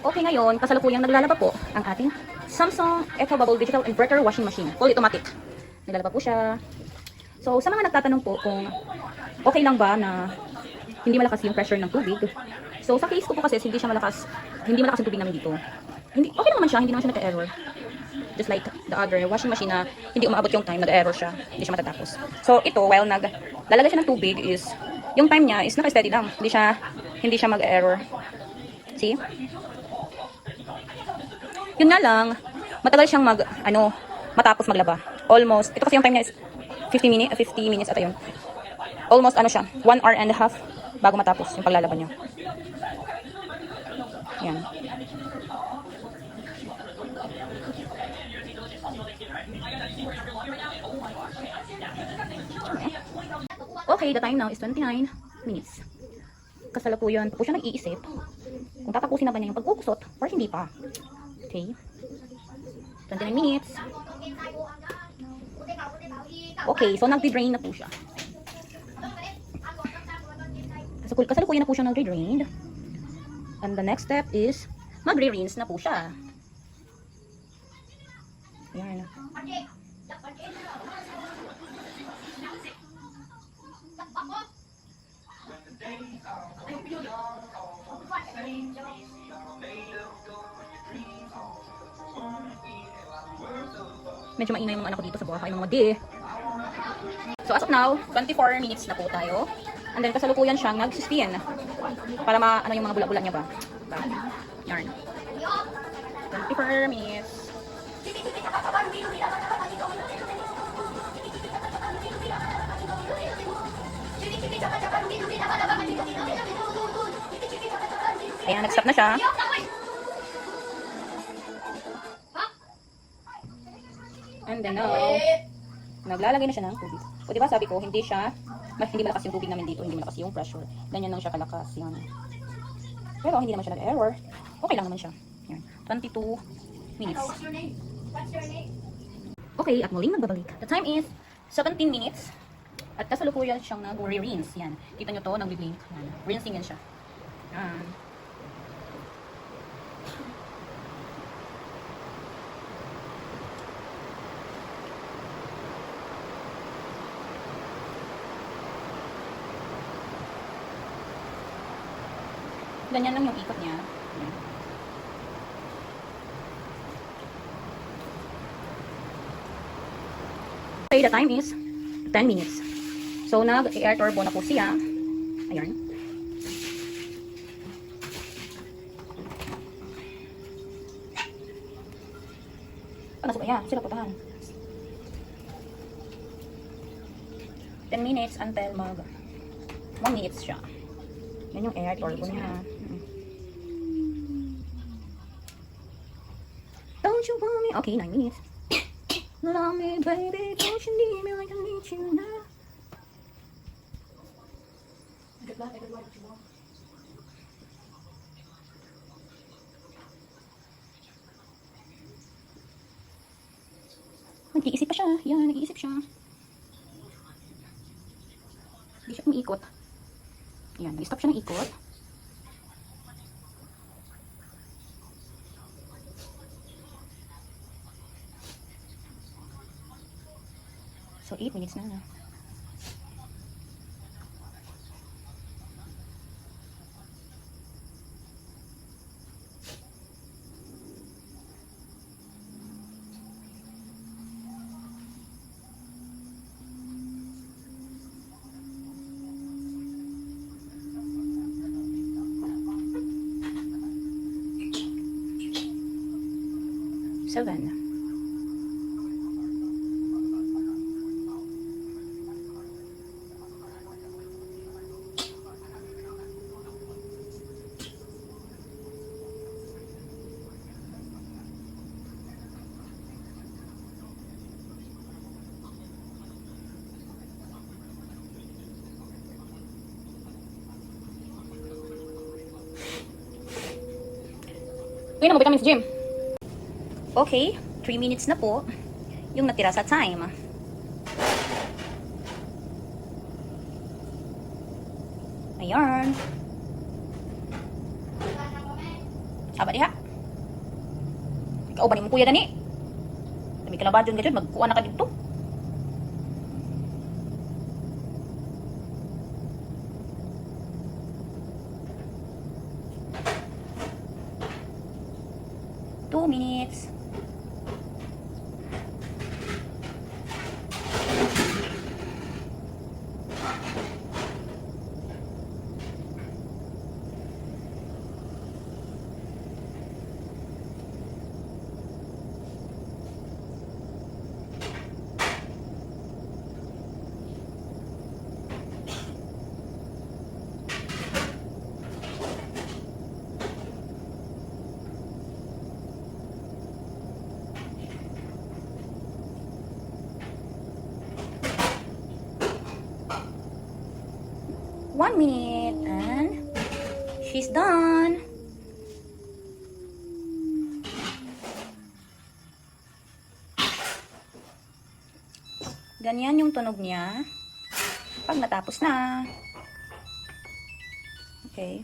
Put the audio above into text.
Okay, ngayon, kasalukuyang naglalaba po ang ating Samsung Echo Bubble Digital Inverter Washing Machine. Fully automatic. Naglalaba po siya. So, sa mga nagtatanong po kung okay lang ba na hindi malakas yung pressure ng tubig. So, sa case ko po kasi, hindi malakas yung tubig namin dito. Okay lang naman siya, hindi naman siya nagka-error. Just like the other washing machine na hindi umaabot yung time, nag-error siya, hindi siya matatapos. So, ito, while naglalagay siya ng tubig is, yung time niya is naka-steady lang. Hindi siya mag-error. See? Yun nga lang, matagal siyang matapos maglaba. Almost, ito kasi yung time niya is 50 minutes ata yun. Almost siya, 1 hour and a half bago matapos yung paglalaba niya. Yan. Okay, the time now is 29 minutes. Kasalukuyan po siya nag-iisip kung tatapusin na ba niya yung pagkukusot or hindi pa. Okay. 29 minutes. Okay, so nag-drain na po siya. Kasalukuyan na po siya nag-drain. And the next step is magre-rinse na po siya. Ayan. Medyo maingay yung mga anak ko dito sa bahay, mga di. So as of now, 24 minutes na po tayo. And then kasalukuyan siyang nag-spin para yung mga bula-bula niya ba. Yarn. 24 minutes. Ayan, nag-stop na siya. And then now, naglalagay na siya ng tubig. O diba sabi ko, hindi malakas yung tubig namin dito, hindi malakas yung pressure. Ganyan lang siya kalakas. Yan. Pero hindi naman siya nag-error. Okay lang naman siya. Yan. 22 minutes. Okay, at muling nagbabalik. The time is 17 minutes. At kasalukuyan siyang nag-rinse. Yan. Kita nyo to, nag-blink. Yan. Rinsing yan siya. Yan. Ganyan lang yung ikot niya. Okay, the time is 10 minutes. So, nag-air turbo na po siya. Ayan. Pasok kaya, sila putahan. 10 minutes until 1 minutes siya. Yan yung air turbo niya. Don't you want me? Okay, 9 minutes. Love me, baby. Don't you need me like I need you now? Nag-iisip pa siya. Yan, nag-iisip siya. Hindi siya umiikot. Yan, nag-stop siya ng ikot. So, 8 minutes na. Seven. Uy, namabay kami sa gym. Okay, 3 minutes na po yung natira sa time. Ayan. Aba diha. Ikaw ba ni mo kuya dani? Dami ka na ba dyan gadyan? Magkuha na ka dito. Two minutes. One minute and she's done. Ganyan yung tunog niya pag natapos na. Okay.